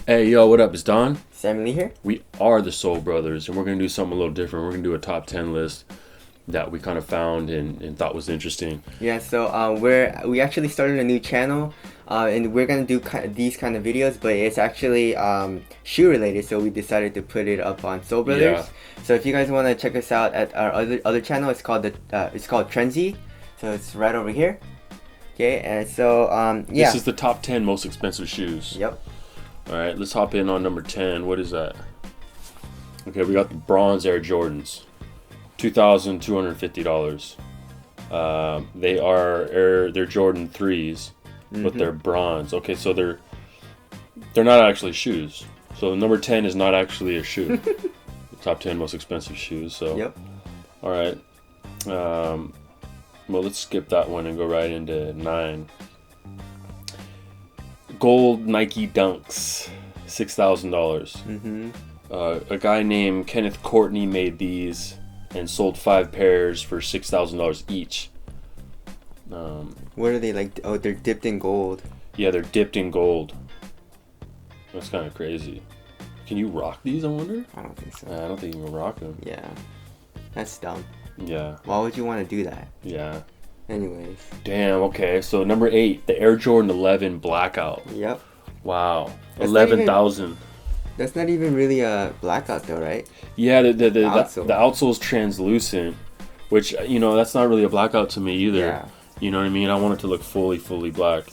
Hey, yo, what up? It's Don. Sammy Lee here. We are the Soul Brothers, and we're going to do something a little different. We're going to do a top 10 list that we kind of found and thought was interesting. Yeah, so we actually started a new channel, and we're gonna do these kind of videos, but it's actually shoe related. So we decided to put it up on Soul Brothers. Yeah. So if you guys want to check us out at our other channel, it's called Trenzy. So it's right over here. Okay, and so yeah. This is the top 10 most expensive shoes. Yep. All right, let's hop in on number 10. What is that? Okay, we got the bronze Air Jordans, $2,250. They're Jordan 3s, but they're bronze. Okay, so they're not actually shoes. So number 10 is not actually a shoe. The top 10 most expensive shoes. So Yep. all right. Well, let's skip that one and go right into 9. Gold Nike Dunks, $6,000. A guy named Kenneth Courtney made these and sold 5 pairs for $6,000 each. What are they like? Oh, they're dipped in gold. Yeah, they're dipped in gold. That's kind of crazy. Can you rock these, I wonder? I don't think so. I don't think you can rock them. Yeah, that's dumb. Yeah. Why would you want to do that? Yeah. Anyways. Damn, okay. So number 8, the Air Jordan 11 Blackout. Yep. Wow. That's 11,000. That's not even really a blackout though, right? Yeah, the outsole. outsole is translucent, which, you know, that's not really a blackout to me either. Yeah. You know what I mean? I want it to look fully black.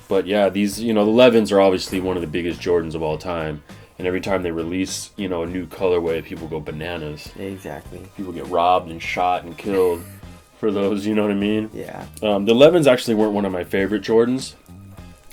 But yeah, these, you know, the 11s are obviously one of the biggest Jordans of all time. And every time they release, you know, a new colorway, people go bananas. Exactly. People get robbed and shot and killed for those, you know what I mean? Yeah. The 11s actually weren't one of my favorite Jordans.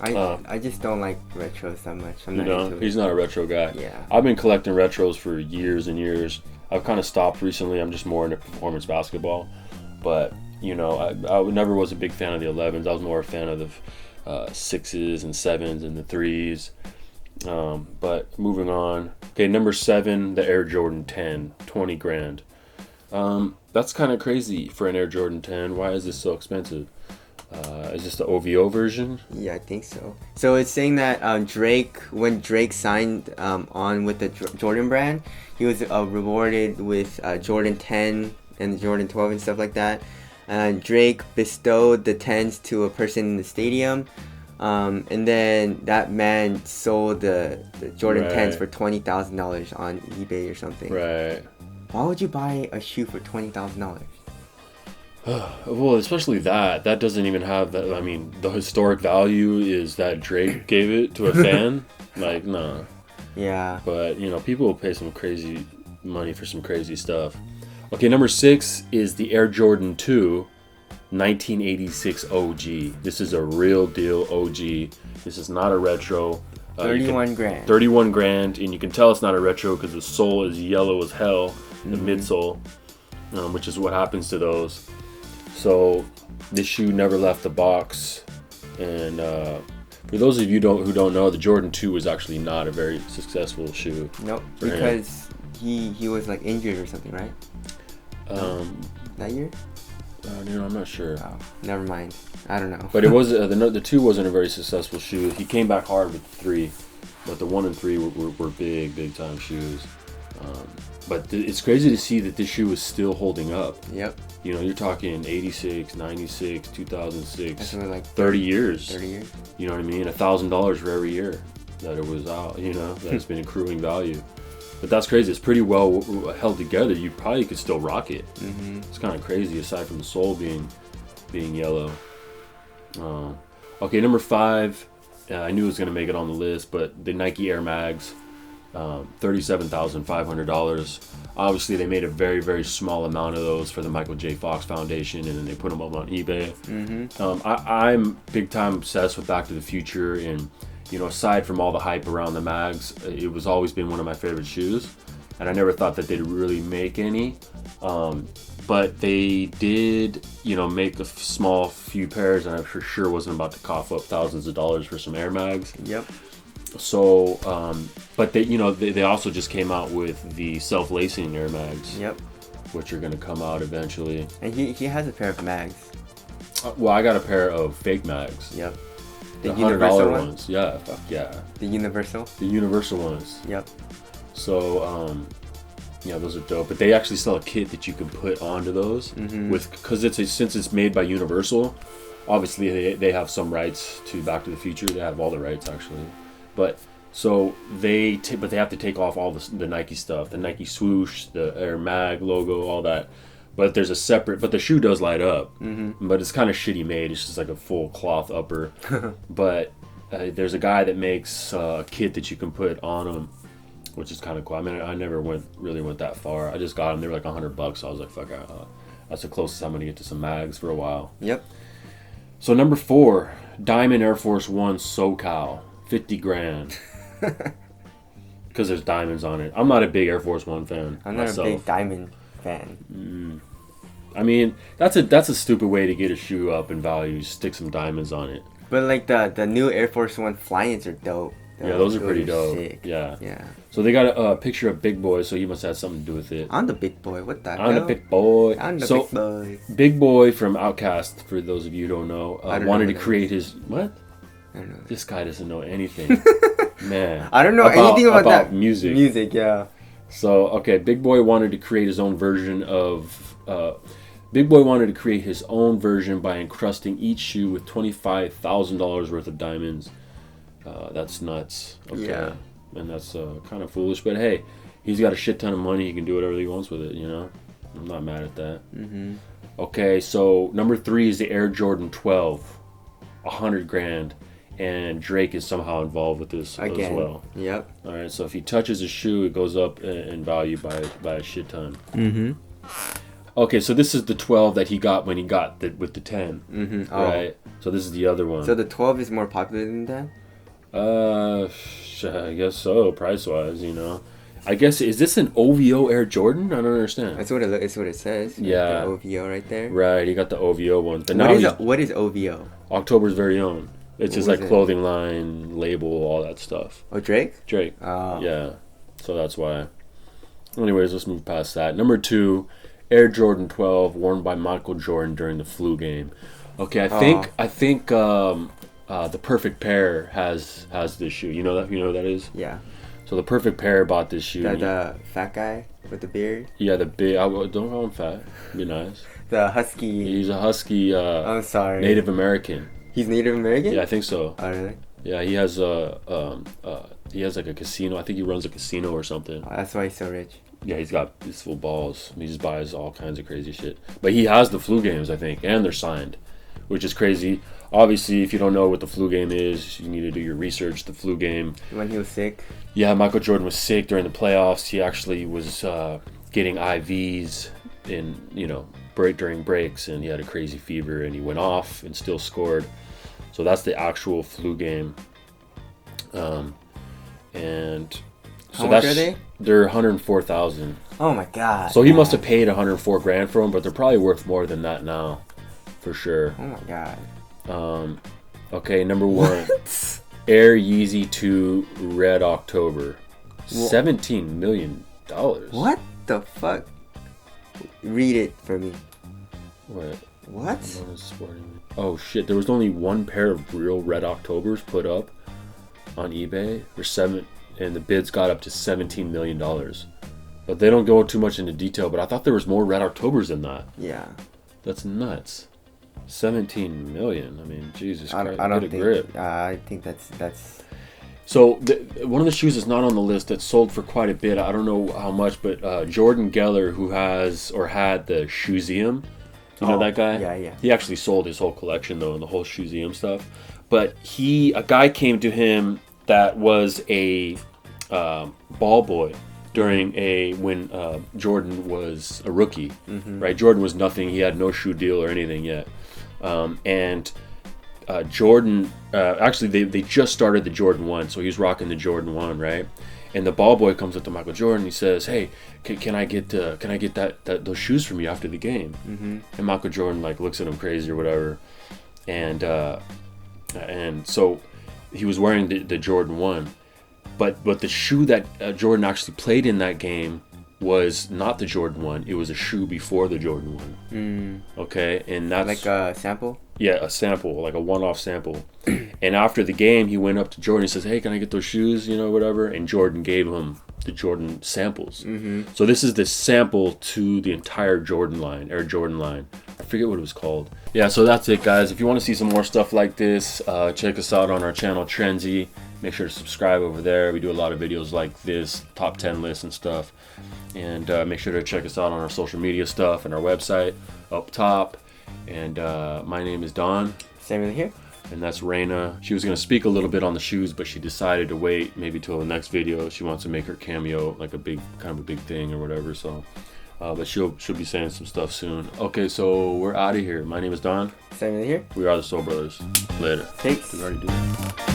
I just don't like retros that much. I'm You not know, into it. he's not a retro guy. Yeah. I've been collecting retros for years and years. I've kind of stopped recently. I'm just more into performance basketball. But, you know, I never was a big fan of the 11s. I was more a fan of the 6s and 7s and the 3s. But moving on. Okay, number 7, the Air Jordan 10, 20 grand. That's kind of crazy for an Air Jordan 10. Why is this so expensive? Is this the OVO version? Yeah, I think so. So it's saying that when Drake signed on with the Jordan brand, he was rewarded with Jordan 10 and the Jordan 12 and stuff like that. Drake bestowed the 10s to a person in the stadium. And then that man sold the Jordan 10s for $20,000 on eBay or something. Right. Why would you buy a shoe for $20,000? Well, especially that doesn't even have that. I mean, the historic value is that Drake gave it to a fan. Like, nah. Yeah. But, you know, people will pay some crazy money for some crazy stuff. Okay, number 6 is the Air Jordan 2 1986 OG. This is a real deal OG. This is not a retro. 31 grand. 31 grand, and you can tell it's not a retro because the sole is yellow as hell, the midsole, which is what happens to those. So this shoe never left the box, and for those of you who don't know, the Jordan 2 was actually not a very successful shoe. Nope, because he was like injured or something, right? That year? You know, I'm not sure. Oh, never mind. I don't know. But it was the 2 wasn't a very successful shoe. He came back hard with the 3, but the 1 and 3 were big time shoes. But it's crazy to see that this shoe is still holding up. Yep. You know, you're talking 86, 96, 2006. That's like 30 years. 30 years. You know what I mean? $1,000 for every year that it was out. You know, that it's been accruing value. But that's crazy. It's pretty well held together. You probably could still rock it. It's kind of crazy, aside from the sole being yellow. Okay, number 5. I knew it was going to make it on the list, but the Nike Air Mags, $37,500. Obviously, they made a very, very small amount of those for the Michael J. Fox Foundation, and then they put them up on eBay. I'm big time obsessed with Back to the Future, and you know, aside from all the hype around the mags, it was always been one of my favorite shoes, and I never thought that they'd really make any. But they did, you know, make a small few pairs, and I for sure wasn't about to cough up thousands of dollars for some Air Mags. Yep. So, but they, you know, they also just came out with the self-lacing Air Mags. Yep. which are going to come out eventually. And he has a pair of mags. Well, I got a pair of fake mags. Yep. The $100 ones. Yeah, fuck yeah. The universal? The universal ones. Yep. So, yeah, those are dope. But they actually sell a kit that you can put onto those because since it's made by Universal, obviously they have some rights to Back to the Future. They have all the rights actually, but so but they have to take off all the Nike stuff, the Nike swoosh, the Air Mag logo, all that. But there's a separate. But the shoe does light up, but it's kind of shitty made. It's just like a full cloth upper. But there's a guy that makes a kit that you can put on them, which is kind of cool. I mean, I never really went that far. I just got them. They were like $100. So I was like, fuck, that's the closest I'm gonna get to some mags for a while. Yep. So number 4, Diamond Air Force One SoCal, $50,000. Because there's diamonds on it. I'm not a big Air Force One fan. I'm not myself. a big diamond fan. I mean, that's a stupid way to get a shoe up in value. Stick some diamonds on it. But like the new Air Force One Fly-Ins are dope. Yeah, those are pretty dope. Sick. Yeah. Yeah. So they got a picture of Big Boy, so he must have something to do with it. I'm the big boy. What the hell? I'm the big boy. I'm the so, big boy. Big Boy from Outkast, for those of you who don't know, wanted to create his... What? I don't know. This guy doesn't know anything. Man. I don't know anything about that. Music. Music, yeah. So, okay, Big Boy wanted to create his own version of... Big Boy wanted to create his own version by encrusting each shoe with $25,000 worth of diamonds. That's nuts. Okay. Yeah. And that's kind of foolish. But hey, he's got a shit ton of money. He can do whatever he wants with it, you know? I'm not mad at that. Okay, so number 3 is the Air Jordan 12. $100,000. And Drake is somehow involved with this Again. as well. Yep. All right, so if he touches a shoe, it goes up in value by a shit ton. Okay, so this is the 12 that he got when he got with the 10. Right? So this is the other one. So the 12 is more popular than that? I guess so, price-wise, you know. I guess, is this an OVO Air Jordan? I don't understand. That's what it says. Yeah. The OVO right there. Right, he got the OVO one. But What is OVO? October's very own. It's his What like is it? clothing line, label, all that stuff. Oh, Drake? Drake. Oh. Yeah. So that's why. Anyways, let's move past that. Number 2, Air Jordan 12, worn by Michael Jordan during the flu game. Okay, I think the Perfect Pair has this shoe. You know that? You know what that is? Yeah. So the Perfect Pair bought this shoe. The fat guy with the beard? Yeah, the big. Don't call him fat. Be nice. The husky. He's a husky. I'm sorry. Native American. He's Native American? Yeah, I think so. Oh, really? Yeah, he has like a casino. I think he runs a casino or something. Oh, that's why he's so rich. Yeah, he's got these full balls. He just buys all kinds of crazy shit. But he has the flu games, I think, and they're signed, which is crazy. Obviously, if you don't know what the flu game is, you need to do your research. The flu game. When he was sick? Yeah, Michael Jordan was sick during the playoffs. He actually was getting IVs during breaks, and he had a crazy fever, and he went off and still scored. So that's the actual flu game. And so how much are they? They're $104,000. Oh my god. So he must have paid $104,000 for them, but they're probably worth more than that now, for sure. Oh my god. Okay, number 1, Air Yeezy 2 Red October, $17 million. What the fuck? Read it for me. What? What? Oh shit! There was only one pair of real Red Octobers put up on eBay for and the bids got up to $17 million. But they don't go too much into detail. But I thought there was more Red Octobers than that. Yeah. That's nuts. 17 million. I mean, Jesus Christ. I don't get a think. grip. I think that's. So one of the shoes that's not on the list that sold for quite a bit. I don't know how much, but Jordan Geller, who has or had the Shoeseum. You know that guy? Yeah. He actually sold his whole collection though, and the whole Shoeseum stuff. But a guy came to him that was a ball boy during when Jordan was a rookie, right? Jordan was nothing. He had no shoe deal or anything yet. And Jordan, actually they just started the Jordan 1, so he's rocking the Jordan 1, right? And the ball boy comes up to Michael Jordan. He says, "Hey, can I get those shoes from you after the game?" And Michael Jordan like looks at him crazy or whatever, and so he was wearing the Jordan 1, but the shoe that Jordan actually played in that game was not the Jordan 1. It was a shoe before the Jordan 1. Okay, and that's like a sample. Yeah, a sample, like a one-off sample. And after the game, he went up to Jordan and says, "Hey, can I get those shoes? You know, whatever." And Jordan gave him the Jordan samples. So this is the sample to the entire Jordan line, Air Jordan line. I forget what it was called. Yeah, so that's it, guys. If you want to see some more stuff like this, check us out on our channel, Trenzy. Make sure to subscribe over there. We do a lot of videos like this, top 10 lists and stuff. And make sure to check us out on our social media stuff and our website up top. And my name is Don. Samuel here. And that's Raina. She was going to speak a little bit on the shoes, but she decided to wait maybe till the next video. She wants to make her cameo like a big, kind of a big thing or whatever. So, but she'll be saying some stuff soon. Okay, so we're out of here. My name is Don. Samuel here. We are the Soul Brothers. Later. Thanks. We already did.